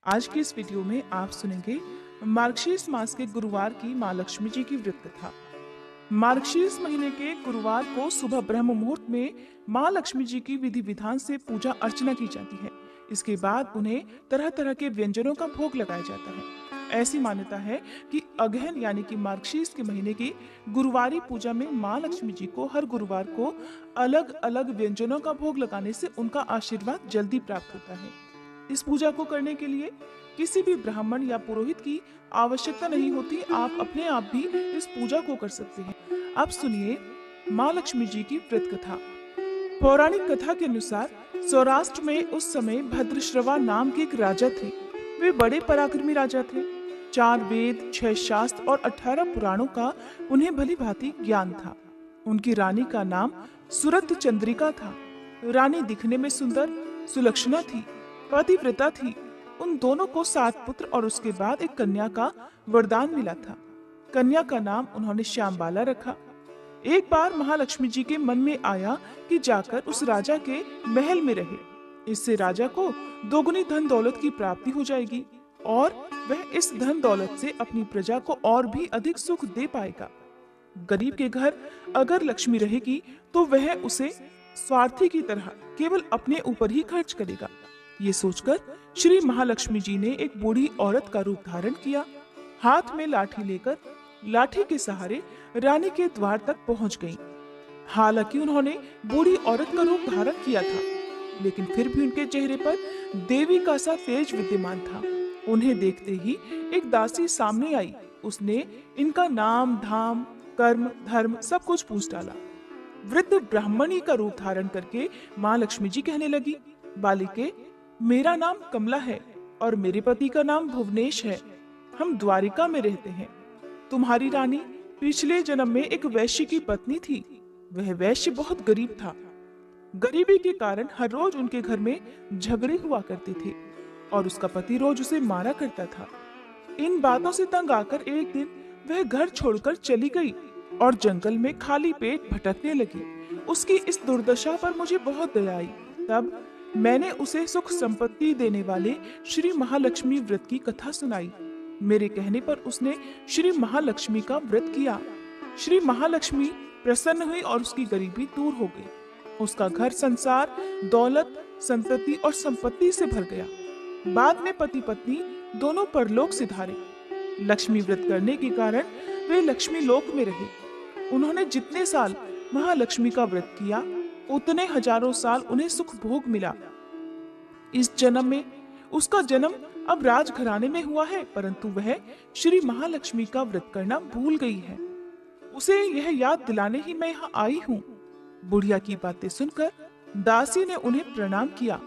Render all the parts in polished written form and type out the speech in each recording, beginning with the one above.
आज की इस वीडियो में आप सुनेंगे मार्गशीर्ष मास के गुरुवार की माँ लक्ष्मी जी की व्रत कथा। मार्गशीर्ष महीने के गुरुवार को सुबह ब्रह्म मुहूर्त में माँ लक्ष्मी जी की विधि विधान से पूजा अर्चना की जाती है। इसके बाद उन्हें तरह तरह के व्यंजनों का भोग लगाया जाता है। ऐसी मान्यता है कि अगहन यानी कि मार्गशीर्ष के महीने की गुरुवारी पूजा में माँ लक्ष्मी जी को हर गुरुवार को अलग अलग व्यंजनों का भोग लगाने से उनका आशीर्वाद जल्दी प्राप्त होता है। इस पूजा को करने के लिए किसी भी ब्राह्मण या पुरोहित की आवश्यकता नहीं होती। आप अपने आप भी इस पूजा को कर सकते हैं। अब सुनिए माँ लक्ष्मी जी की व्रत कथा। पौराणिक कथा के अनुसार सौराष्ट्र में उस समय भद्रश्रवा नाम के एक राजा थे। वे बड़े पराक्रमी राजा थे। 4 वेद, 6 शास्त्र और 18 पुराणों का उन्हें भली भांति ज्ञान था। उनकी रानी का नाम सुरत चंद्रिका था। रानी दिखने में सुंदर सुलक्षणा थी, पतिव्रता थी। उन दोनों को 7 पुत्र और उसके बाद एक कन्या का वरदान मिला था। कन्या का नाम उन्होंने श्यामबाला रखा। एक बार महालक्ष्मी जी के मन में आया कि जाकर उस राजा के महल में रहे। इससे राजा को दोगुनी धन दौलत की प्राप्ति हो जाएगी और वह इस धन दौलत से अपनी प्रजा को और भी अधिक सुख दे पाएगा। गरीब के घर अगर लक्ष्मी रहेगी तो वह उसे स्वार्थी की तरह केवल अपने ऊपर ही खर्च करेगा। ये सोचकर श्री महालक्ष्मी जी ने एक बूढ़ी औरत का रूप धारण किया। हाथ में लाठी लेकर लाठी के सहारे रानी के द्वार तक पहुंच गईं। हालांकि उन्होंने बूढ़ी औरत का रूप धारण किया था, लेकिन फिर भी उनके चेहरे पर देवी का सा तेज विद्यमान था। उन्हें देखते ही एक दासी सामने आई। उसने इनका नाम, धाम, कर्म, धर्म सब कुछ पूछ डाला। वृद्ध ब्राह्मणी का रूप धारण करके माँ लक्ष्मी जी कहने लगी, बालिके, मेरा नाम कमला है और मेरे पति का नाम भुवनेश है। हम द्वारिका में रहते हैं। तुम्हारी रानी पिछले जन्म में एक वैश्य की पत्नी थी। वह वैश्य बहुत गरीब था। गरीबी के कारण हर रोज उनके घर में झगड़े हुआ करते थे और उसका पति रोज उसे मारा करता था। इन बातों से तंग आकर एक दिन वह घर छोड़कर चली गई और जंगल में खाली पेट भटकने लगी। उसकी इस दुर्दशा पर मुझे बहुत दया आई। तब मैंने उसे सुख संपत्ति देने वाले श्री महालक्ष्मी व्रत की कथा सुनाई। मेरे कहने पर उसने श्री महालक्ष्मी का व्रत किया। श्री महालक्ष्मी प्रसन्न हुई और उसकी गरीबी दूर हो गई। उसका घर संसार, दौलत, संतति और संपत्ति से भर गया। बाद में पति पत्नी दोनों परलोक सिधारे। लक्ष्मी व्रत करने के कारण वे लक्ष्मी लोक में रहे। उन्होंने जितने साल महालक्ष्मी का व्रत किया उतने हजारों साल उन्हें सुख भोग मिला। इस जन्म में उसका जन्म अब राजघराने में हुआ है, परंतु वह श्री महालक्ष्मी का व्रत करना भूल गई है। उसे यह याद दिलाने ही मैं यहाँ आई हूँ। बुढ़िया की बातें सुनकर दासी ने उन्हें प्रणाम किया।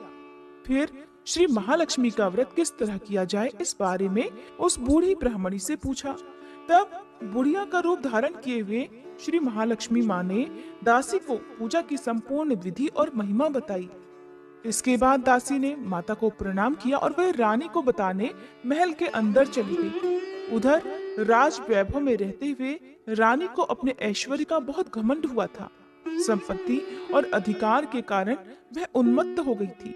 फिर श्री महालक्ष्मी का व्रत किस तरह किया जाए इस बारे में उस बूढ़ी ब्राह्मणी से पूछा। तब बुढ़िया का रूप धारण किए हुए श्री महालक्ष्मी माँ ने दासी को पूजा की संपूर्ण विधि और महिमा बताई। इसके बाद दासी ने माता को प्रणाम किया और वह रानी को बताने महल के अंदर चली गई। उधर राज वैभव में रहते हुए रानी को अपने ऐश्वर्य का बहुत घमंड हुआ था। संपत्ति और अधिकार के कारण वह उन्मत्त हो गई थी।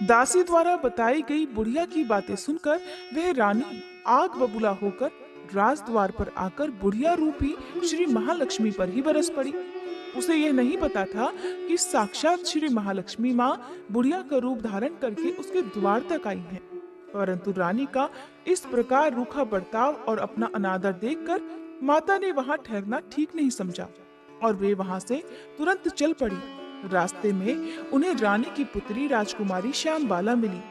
दासी द्वारा बताई गई बुढ़िया की बातें सुनकर वह रानी आग बबूला होकर राज द्वार पर आकर बुढ़िया रूपी श्री महालक्ष्मी पर ही बरस पड़ी। उसे यह नहीं पता था कि साक्षात श्री महालक्ष्मी माँ बुढ़िया का रूप धारण करके उसके द्वार तक आई हैं। परंतु रानी का इस प्रकार रूखा बर्ताव और अपना अनादर देखकर माता ने वहां ठहरना ठीक नहीं समझा और वे वहां से तुरंत चल पड़ी। रास्ते में उन्हें रानी की पुत्री राजकुमारी श्यामबाला मिली।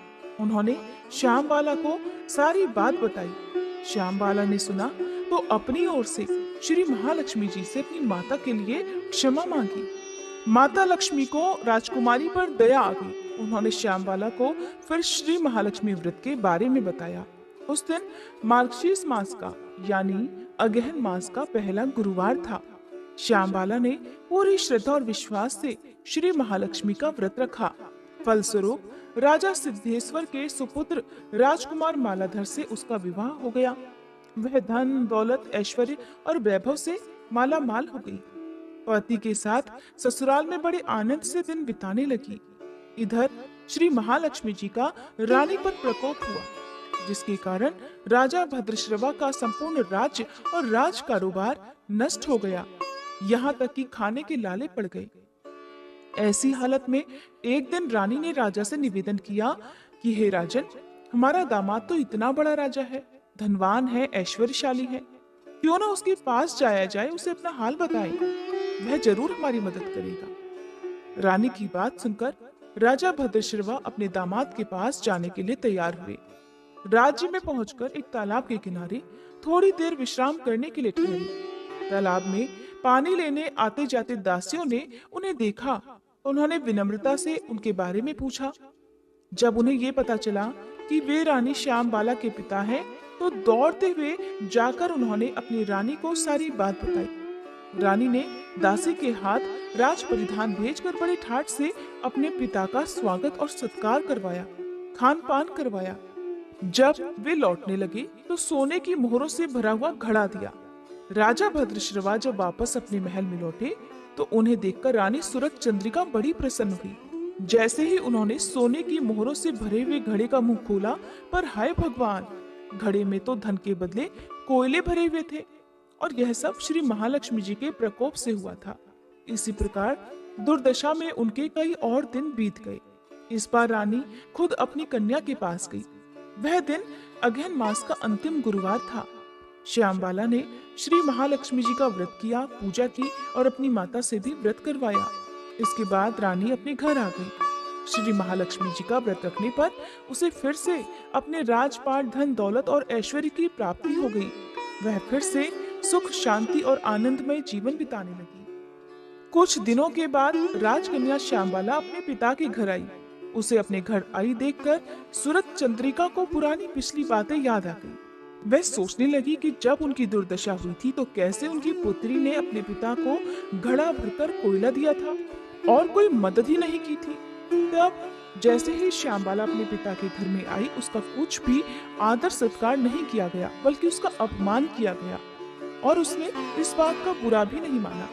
उन्होंने श्यामबाला को सारी बात बताई। श्यामबाला ने सुना तो अपनी ओर से श्री महालक्ष्मी जी से अपनी माता के लिए क्षमा मांगी। माता लक्ष्मी को राजकुमारी पर दया आ गई। उन्होंने श्यामबाला को फिर श्री महालक्ष्मी व्रत के बारे में बताया। उस दिन मार्गशीर्ष मास का यानी अगहन मास का पहला गुरुवार था। श्यामबाला ने पूरी श्रद्धा और विश्वास से श्री महालक्ष्मी का व्रत रखा। फलस्वरूप राजा सिद्धेश्वर के सुपुत्र राजकुमार मालाधर से उसका विवाह हो गया। वह धन, दौलत, ऐश्वर्य और वैभव से माला माल हो गई। पति के साथ ससुराल में बड़े आनंद से दिन बिताने लगी। इधर श्री महालक्ष्मी जी का रानी पर प्रकोप हुआ। जिसके कारण राजा भद्रश्रवा का संपूर्ण राज्य और राज कारोबार नष्ट हो गया, यहाँ तक कि खाने के लाले पड़ गए। ऐसी हालत में एक दिन रानी ने राजा से निवेदन किया कि हे राजन, हमारा दामाद तो इतना बड़ा राजा है, धनवान है, ऐश्वर्यशाली है, क्यों ना उसके पास जाया जाए, उसे अपना हाल बताएं, वह जरूर हमारी मदद करेगा। रानी की बात सुनकर राजा भद्रश्रवा अपने दामाद के पास जाने के लिए तैयार हुए। राज्य में पहुंचकर एक तालाब के किनारे थोड़ी देर विश्राम करने के लिए ठहरे। तालाब में पानी लेने आते जाते दासियों ने उन्हें देखा। उन्होंने विनम्रता से उनके बारे में पूछा। जब उन्हें ये पता चला कि वे रानी श्यामबाला के पिता हैं, तो दौड़ते हुए जाकर उन्होंने अपनी रानी को सारी बात बताई। रानी ने दासी के हाथ राज परिधान भेजकर बड़े ठाट से अपने पिता का स्वागत और सत्कार करवाया, खान पान करवाया। जब वे लौटने लगे तो सोने की मोहरों से भरा हुआ घड़ा दिया। राजा भद्रश्रवा जब वापस अपने महल में लौटे तो उन्हें देखकर रानी सूरत चंद्रिका बड़ी प्रसन्न हुई। जैसे ही उन्होंने सोने की मोहरों से भरे हुए घड़े का मुंह खोला, पर हाय भगवान, घड़े में तो धन के बदले कोयले भरे हुए थे, और यह सब श्री महालक्ष्मी जी के प्रकोप से हुआ था। इसी प्रकार दुर्दशा में उनके कई और दिन बीत गए। इस बार रानी खुद अपनी कन्या के पास गई। वह दिन अगहन मास का अंतिम गुरुवार था। श्यामबाला ने श्री महालक्ष्मी जी का व्रत किया, पूजा की और अपनी माता से भी व्रत करवाया। इसके बाद रानी अपने घर आ गई। श्री महालक्ष्मी जी का व्रत रखने पर उसे फिर से अपने राजपाट, धन दौलत और ऐश्वर्य की प्राप्ति हो गई। वह फिर से सुख, शांति और आनंदमय जीवन बिताने लगी। कुछ दिनों के बाद राजकन्या श्यामबाला अपने पिता के घर आई। उसे अपने घर आई देखकर सूरत चंद्रिका को पुरानी पिछली बातें याद आ गई। वह सोचने लगी कि जब उनकी दुर्दशा हुई थी तो कैसे उनकी पुत्री ने अपने पिता को घड़ा भरकर कोयला दिया था और कोई मदद ही नहीं की थी। तब जैसे ही श्यामबाला अपने पिता के घर में आई, उसका कुछ भी आदर सत्कार नहीं किया गया, बल्कि उसका अपमान किया गया, और उसने इस बात का बुरा भी नहीं माना।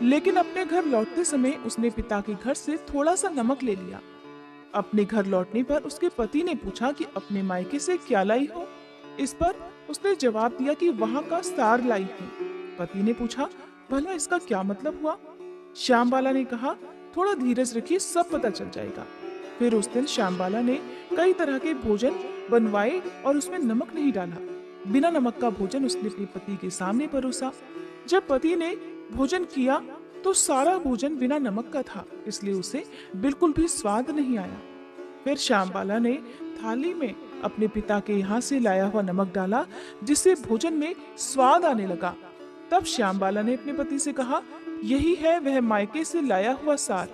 लेकिन अपने घर लौटते समय उसने पिता के घर से थोड़ा सा नमक ले लिया। अपने घर लौटने पर उसके पति ने पूछा कि अपने मायके से क्या लाई हो। इस पर उसने जवाब दिया कि वहाँ का सार लाई हूँ। पति ने पूछा, भला इसका क्या मतलब हुआ? श्यामबाला ने कहा, थोड़ा धीरज रखिए, सब पता चल जाएगा। फिर उस दिन श्यामबाला ने कई तरह के भोजन बनवाए और उसमें नमक नहीं डाला। बिना नमक का भोजन उसने अपने पति के सामने परोसा। जब पति ने भोजन किया तो सारा भोजन बिना नमक का था, इसलिए उसे बिल्कुल भी स्वाद नहीं आया। फिर श्यामबाला ने थाली में अपने पिता के यहाँ से लाया हुआ नमक डाला, जिससे भोजन में स्वाद आने लगा। तब श्यामबाला ने अपने पति से कहा, यही है वह मायके से लाया हुआ सार।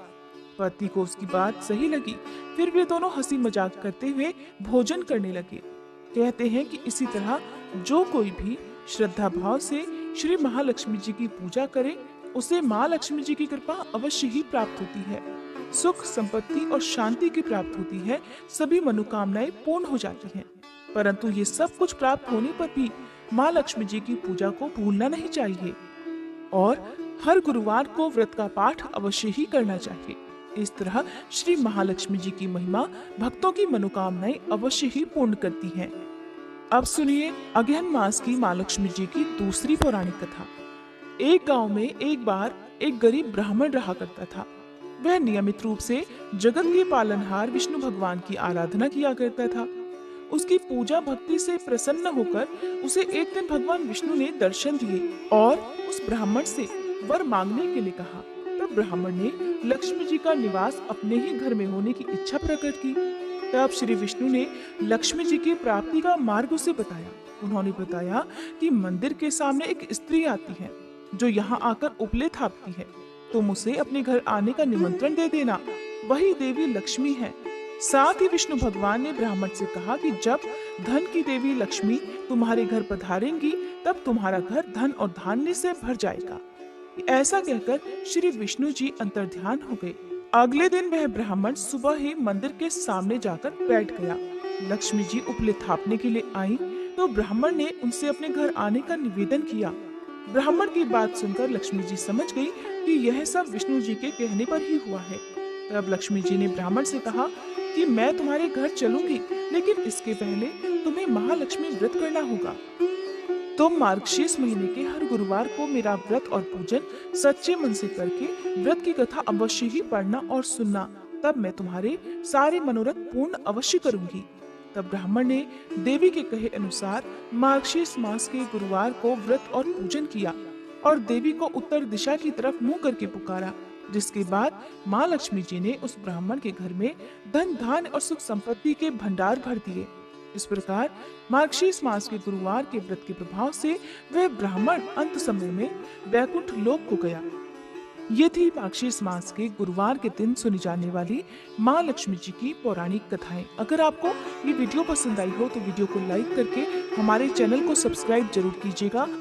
पति को उसकी बात सही लगी। फिर वे दोनों हंसी मजाक करते हुए भोजन करने लगे। कहते हैं कि इसी तरह जो कोई भी श्रद्धा भाव से श्री महालक्ष्मी जी की पूजा करे, उसे माँ लक्ष्मी जी की कृपा अवश्य ही प्राप्त होती है। सुख, संपत्ति और शांति की प्राप्त होती है। सभी मनोकामनाएं पूर्ण हो जाती हैं। परंतु ये सब कुछ प्राप्त होने पर भी माँ लक्ष्मी जी की पूजा को भूलना नहीं चाहिए और हर गुरुवार को व्रत का पाठ अवश्य ही करना चाहिए। इस तरह श्री महालक्ष्मी जी की महिमा भक्तों की मनोकामनाएं अवश्य ही पूर्ण करती हैं। अब सुनिए अगहन मास की माँ लक्ष्मी जी की दूसरी पौराणिक कथा। एक गांव में एक बार एक गरीब ब्राह्मण रहा करता था। वह नियमित रूप से जगत के पालनहार विष्णु भगवान की आराधना किया करता था। उसकी पूजा भक्ति से प्रसन्न होकर उसे एक दिन भगवान विष्णु ने दर्शन दिए और उस ब्राह्मण से वर मांगने के लिए कहा। तब ब्राह्मण ने लक्ष्मी जी का निवास अपने ही घर में होने की इच्छा प्रकट की। तब श्री विष्णु ने लक्ष्मी जी की प्राप्ति का मार्ग उसे बताया। उन्होंने बताया कि मंदिर के सामने एक स्त्री आती है जो यहाँ आकर उपले थापती है। तुम उसे अपने घर आने का निमंत्रण दे देना, वही देवी लक्ष्मी है। साथ ही विष्णु भगवान ने ब्राह्मण से कहा कि जब धन की देवी लक्ष्मी तुम्हारे घर पधारेंगी, तब तुम्हारा घर धन और धान्य से भर जाएगा। ऐसा कहकर श्री विष्णु जी अंतर्ध्यान हो गए। अगले दिन वह ब्राह्मण सुबह ही मंदिर के सामने जाकर बैठ गया। लक्ष्मी जी उपले थापने के लिए आई तो ब्राह्मण ने उनसे अपने घर आने का निवेदन किया। ब्राह्मण की बात सुनकर लक्ष्मी जी समझ गई कि यह सब विष्णु जी के कहने पर ही हुआ है। तब लक्ष्मी जी ने ब्राह्मण से कहा कि मैं तुम्हारे घर चलूंगी, लेकिन इसके पहले तुम्हें महालक्ष्मी व्रत करना होगा। तुम मार्गशीर्ष महीने के हर गुरुवार को मेरा व्रत और पूजन सच्चे मन से करके व्रत की कथा अवश्य ही पढ़ना और सुनना, तब मैं तुम्हारे सारे मनोरथ पूर्ण अवश्य करूंगी। तब ब्राह्मण ने देवी के कहे अनुसार मार्गशीर्ष मास के गुरुवार को व्रत और पूजन किया और देवी को उत्तर दिशा की तरफ मुंह करके पुकारा, जिसके बाद माँ लक्ष्मी जी ने उस ब्राह्मण के घर में धन धान और सुख संपत्ति के भंडार भर दिए। इस प्रकार मार्गशीर्ष मास के गुरुवार के व्रत के प्रभाव से वह ब्राह्मण अंत समय में वैकुंठ लोक को गया। ये थी मार्गशीर्ष मास के गुरुवार के दिन सुनी जाने वाली माँ लक्ष्मी जी की पौराणिक कथाएं। अगर आपको ये वीडियो पसंद आई हो तो वीडियो को लाइक करके हमारे चैनल को सब्सक्राइब जरूर कीजिएगा।